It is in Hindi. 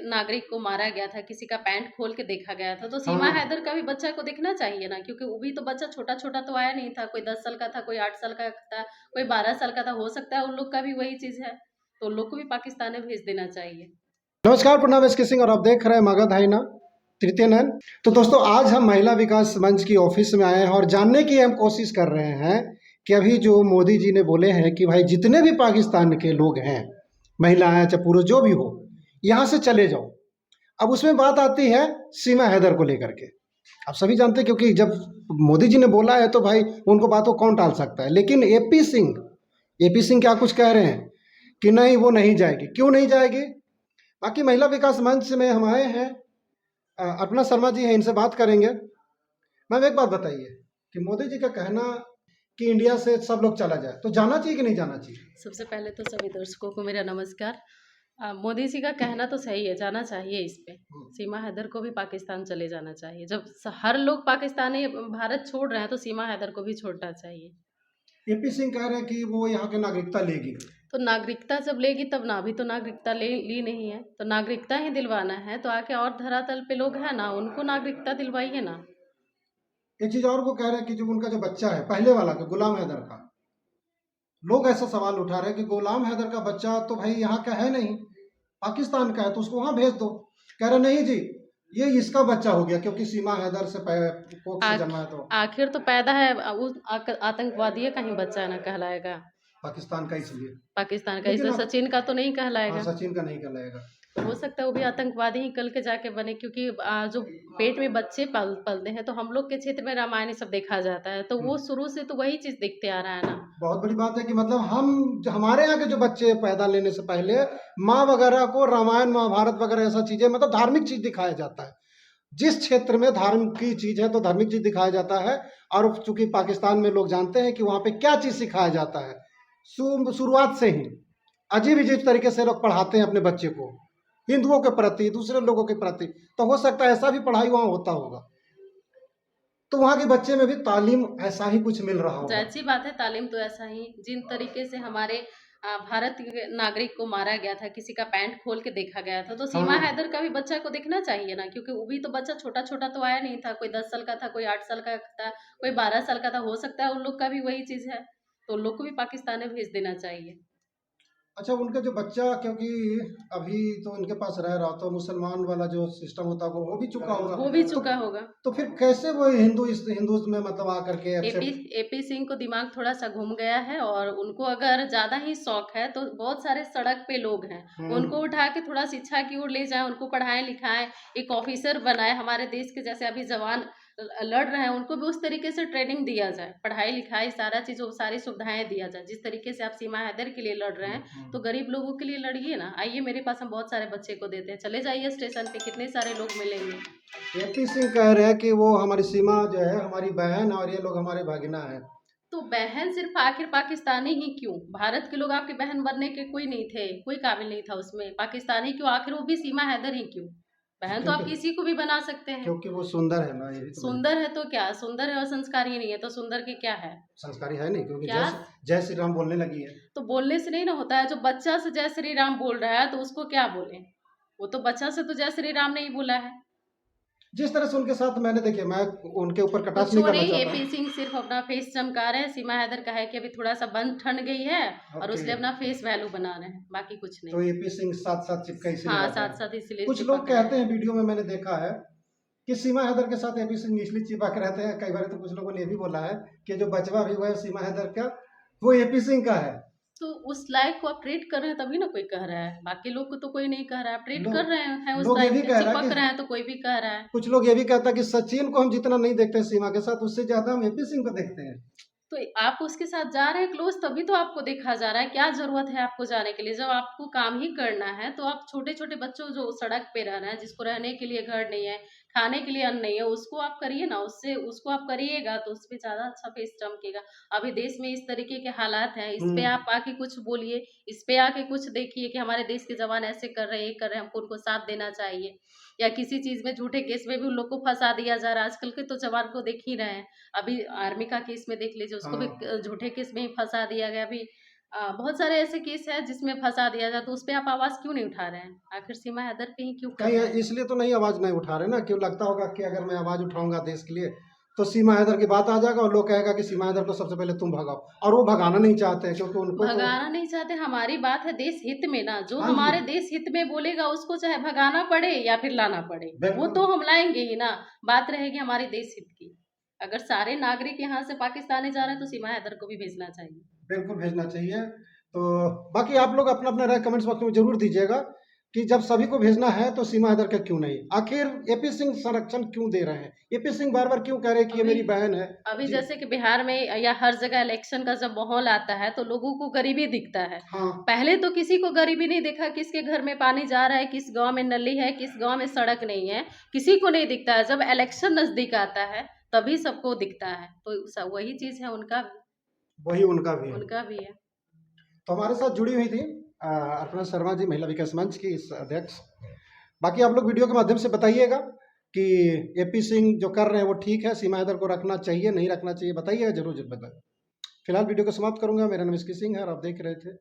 नागरिक को मारा गया था, किसी का पैंट खोल के देखा गया था, तो सीमा हाँ। हैदर का भी बच्चा को देखना चाहिए ना, क्योंकि वो भी तो बच्चा छोटा छोटा तो आया नहीं था, कोई 10 साल का था, कोई 8 साल का था, कोई 12 साल का था, हो सकता है उन लोग का भी वही चीज है, तो उन लोग को भी पाकिस्तान में भेज देना चाहिए। नमस्कार, प्रणाम, एसके सिंह और आप देख रहे हैं मगध हाइना तृतीय नयन। तो दोस्तों, आज हम महिला विकास मंच की ऑफिस में आए हैं और जानने की हम कोशिश कर रहे हैं कि अभी जो मोदी जी ने बोले हैं कि भाई जितने भी पाकिस्तान के लोग हैं, महिलाएं चाहे पुरुष जो भी हो, यहाँ से चले जाओ। अब उसमें बात आती है सीमा हैदर को लेकर के। आप सभी जानते हैं, क्योंकि जब मोदी जी ने बोला है तो भाई उनको बात को कौन टाल सकता है। लेकिन एपी सिंह क्या कुछ कह रहे हैं कि नहीं, वो नहीं जाएगी। क्यों नहीं जाएगी? बाकी महिला विकास मंच में हम आए हैं, अर्पणा शर्मा जी हैं, इनसे बात करेंगे। मैम, एक बात बताइए कि मोदी जी का कहना कि इंडिया से सब लोग चला जाए, तो जाना चाहिए कि नहीं जाना चाहिए? सबसे पहले तो सभी दर्शकों को मेरा नमस्कार। मोदी जी का कहना तो सही है, जाना चाहिए इस पे। सीमा हैदर को भी पाकिस्तान चले जाना चाहिए। जब हर लोग पाकिस्तानी भारत छोड़ रहे हैं तो सीमा हैदर को भी छोड़ना चाहिए। एपी सिंह कह रहे हैं कि वो यहाँ की नागरिकता लेगी। तो नागरिकता जब लेगी तब ना, अभी तो नागरिकता ली नहीं है, तो नागरिकता ही दिलवाना है तो आके और धरातल पे लोग हैं ना, उनको नागरिकता दिलवाइए ना। एक चीज और वो कह रहे हैं कि जो उनका जो बच्चा है पहले वाला का, गुलाम हैदर का, लोग ऐसा सवाल उठा रहे हैं कि गुलाम हैदर का बच्चा तो भाई यहाँ का है नहीं, पाकिस्तान का है, तो उसको वहां भेज दो। कह रहे नहीं जी, ये इसका बच्चा हो गया क्योंकि सीमा हैदर से कोख से जन्मा है, तो आखिर तो पैदा है उस आतंकवादी का ही बच्चा ना कहलाएगा, पाकिस्तान का इसलिए। पाकिस्तान का। लेकिन इसलिए अब सचिन का तो नहीं हाँ, कहलाएगा। सचिन का नहीं कहलाएगा। तो हो सकता है वो भी आतंकवादी ही कल के जाके बने, क्योंकि जो पेट में बच्चे पलते हैं तो हम लोग के क्षेत्र में रामायण ये सब देखा जाता है, तो वो शुरू से तो वही चीज देखते आ रहा है ना। बहुत बड़ी बात है कि मतलब हमारे यहाँ के जो बच्चे पैदा लेने से पहले माँ वगैरह को रामायण महाभारत वगैरह ऐसा चीजें, मतलब धार्मिक चीज दिखाया जाता है। जिस क्षेत्र में धर्म की चीज है तो धार्मिक चीज दिखाया जाता है। और चूंकि पाकिस्तान में लोग जानते हैं कि वहाँ पे क्या चीज सिखाया जाता है, शुरुआत से ही अजीब अजीब तरीके से लोग पढ़ाते हैं अपने बच्चे को, हिंदुओं के प्रति, दूसरे लोगों के प्रति। तो हो सकता है ऐसा भी पढ़ाई वहाँ होता होगा, तो वहाँ के बच्चे में भी तालीम ऐसा ही कुछ मिल रहा होगा। अच्छी बात है, तालीम तो ऐसा ही, जिन तरीके से हमारे भारत के नागरिक को मारा गया था, किसी का पैंट खोल के देखा गया था, तो सीमा हाँ। हैदर का भी बच्चा को देखना चाहिए ना, क्योंकि वो भी तो बच्चा छोटा छोटा तो आया नहीं था, कोई 10 साल का था, कोई 8 साल का था, कोई 12 साल का था, हो सकता है उन लोग का भी वही चीज है, तो उन लोग को भी पाकिस्तान में भेज देना चाहिए। अच्छा, उनका जो बच्चा, क्योंकि अभी तो उनके पास रह रहा, तो मुसलमान वाला जो सिस्टम होता है वो भी चुका होगा। वो भी चुका होगा। तो फिर कैसे वो हिंदू में मतलब आकर के एपी एक्सेप्ट? एपी सिंह को दिमाग थोड़ा सा घूम गया है, और उनको अगर ज्यादा ही शौक है तो बहुत सारे सड़क पे लोग हैं, उनको उठा के थोड़ा शिक्षा की ओर ले जाए, उनको पढ़ाएं लिखाएं, एक ऑफिसर बनाए, हमारे देश के जैसे अभी जवान लड़ रहे हैं उनको भी उस तरीके से ट्रेनिंग दिया जाए, पढ़ाई लिखाई सारा चीज, सारी सुविधाएं दिया जाए। जिस तरीके से आप सीमा हैदर के लिए लड़ रहे हैं तो गरीब लोगों के लिए लड़िए ना, आइए मेरे पास, हम बहुत सारे बच्चे को देते हैं, चले जाइए स्टेशन पे, कितने सारे लोग मिलेंगे। एपी सिंह कह रहे हैं कि वो हमारी सीमा जो है हमारी बहन और ये लोग हमारे भगिना है। तो बहन सिर्फ आखिर पाकिस्तानी ही क्यों, भारत के लोग आपकी बहन बनने के कोई नहीं थे, कोई काबिल नहीं था उसमें, पाकिस्तानी क्यों, आखिर वो भी सीमा हैदर ही क्यों? बहन तो आप किसी को भी बना सकते हैं। क्योंकि वो सुंदर है ना, ये भी तो सुंदर है तो क्या, सुंदर है और संस्कारी नहीं है तो सुंदर के क्या है? संस्कारी है नहीं, क्योंकि क्या? जय श्री राम बोलने लगी है। तो बोलने से नहीं ना होता है, जो बच्चा से जय श्री राम बोल रहा है तो उसको क्या बोले? वो तो बच्चा से तो जय श्री राम नहीं बोला है। जिस तरह से उनके साथ मैंने, देखिए, मैं उनके ऊपर तो कटाक्ष नहीं करना छोड़िए, चाहता। एपी सिंह सिर्फ अपना फेस चमका रहे हैं, सीमा हैदर का है कि अभी थोड़ा सा बंद ठंड गई है और ओके। उसलिए अपना फेस वैल्यू बना रहे हैं, बाकी कुछ तो नहीं। एपी सिंह साथ साथ चिपका इसीलिए हाँ, रहता है। साथ साथ इसलिए कुछ चिपक लोग रहे कहते हैं। हैं, वीडियो में मैंने देखा है कि सीमा हैदर के साथ एपी सिंह इसलिए चिपका के रहते हैं। कई बार तो कुछ लोगों ने ये भी बोला है कि जो बचवा भी हुआ है सीमा हैदर का, वो एपी सिंह का है। तो उस लायक को आप ट्रीट कर रहे हैं तभी ना कोई कह रहा है, बाकी लोग को तो कोई नहीं कह रहा है, आप ट्रीट कर रहे हैं उस लोग ये लायक भी से, कह रहा है चिपक कि रहे हैं तो कोई भी कह रहा है। कुछ लोग ये भी कहता है कि सचिन को हम जितना नहीं देखते सीमा के साथ, उससे ज्यादा हम एपी सिंह को देखते हैं। तो आप उसके साथ जा रहे हैं क्लोज, तभी तो आपको देखा जा रहा है, क्या जरूरत है आपको जाने के लिए? जब आपको काम ही करना है तो आप छोटे छोटे बच्चों जो सड़क पे रह रहे हैं, जिसको रहने के लिए घर नहीं है, खाने के लिए अन्न नहीं है, उसको आप करिए ना, उससे उसको आप करिएगा तो उस पर ज्यादा अच्छा फेस चमकेगा। अभी देश में इस तरीके के हालात हैं, इस पे आप आके कुछ बोलिए, इस पे आके कुछ देखिए कि हमारे देश के जवान ऐसे कर रहे हैं, ये कर रहे हैं, हमको उनको साथ देना चाहिए। या किसी चीज में झूठे केस में भी उन लोग को फंसा दिया जा रहा है, आजकल के तो जवान को देख ही रहे हैं। अभी आर्मी का केस में देख लीजिए, उसको भी झूठे केस में ही फंसा दिया गया। अभी बहुत सारे ऐसे केस है जिसमें फंसा दिया जाए, तो उस पे आप आवाज क्यों नहीं उठा रहे हैं? आखिर सीमा हैदर पे ही क्यों कर कहीं रहे हैं? इसलिए तो नहीं आवाज नहीं उठा रहे ना, क्यों लगता होगा कि अगर मैं आवाज उठाऊंगा देश के लिए तो सीमा हैदर की बात आ जाएगा और लोग कहेगा कि सीमा हैदर को सबसे पहले तुम भगाओ, और वो भगाना नहीं चाहते हैं क्योंकि उनको तो। भगाना नहीं चाहते, हमारी बात है देश हित में ना, जो हाँ जी, हमारे देश हित में बोलेगा उसको चाहे भगाना पड़े या फिर लाना पड़े, वो बिल्कुल तो हम लाएंगे ही ना। बात रहेगी हमारे देश हित की। अगर सारे नागरिक यहाँ से पाकिस्तान जा रहे हैं तो सीमा हैदर को भी भेजना चाहिए। बिल्कुल भेजना चाहिए। तो बाकी आप लोग अपना अपना राय कमेंट्स बॉक्स में जरूर दीजिएगा कि जब सभी को भेजना है तो सीमा हैदर का क्यों नहीं, आखिर एपी सिंह संरक्षण क्यों दे रहे हैं, एपी सिंह बार बार क्यों कह रहे हैं कि ये अभी मेरी बहन है। अभी जी। जैसे कि बिहार में या हर जगह इलेक्शन का जब माहौल आता है तो लोगों को गरीबी दिखता है। हाँ, पहले तो किसी को गरीबी नहीं दिखा, किसके घर में पानी जा रहा है, किस गांव में नली है, किस गांव में सड़क नहीं है, किसी को नहीं दिखता है। जब इलेक्शन नजदीक आता है तभी सबको दिखता है, तो वही चीज है उनका भी। वही उनका भी है। उनका भी है। तो हमारे साथ जुड़ी हुई थी अर्पणा शर्मा जी, महिला विकास मंच की इस अध्यक्ष। बाकी आप लोग वीडियो के माध्यम से बताइएगा कि एपी सिंह जो कर रहे हैं वो ठीक है, सीमा हैदर को रखना चाहिए नहीं रखना चाहिए, बताइएगा जरूर जरूर बताइए। फिलहाल वीडियो को समाप्त करूंगा। मेरा नाम इसकी सिंह है और आप देख रहे थे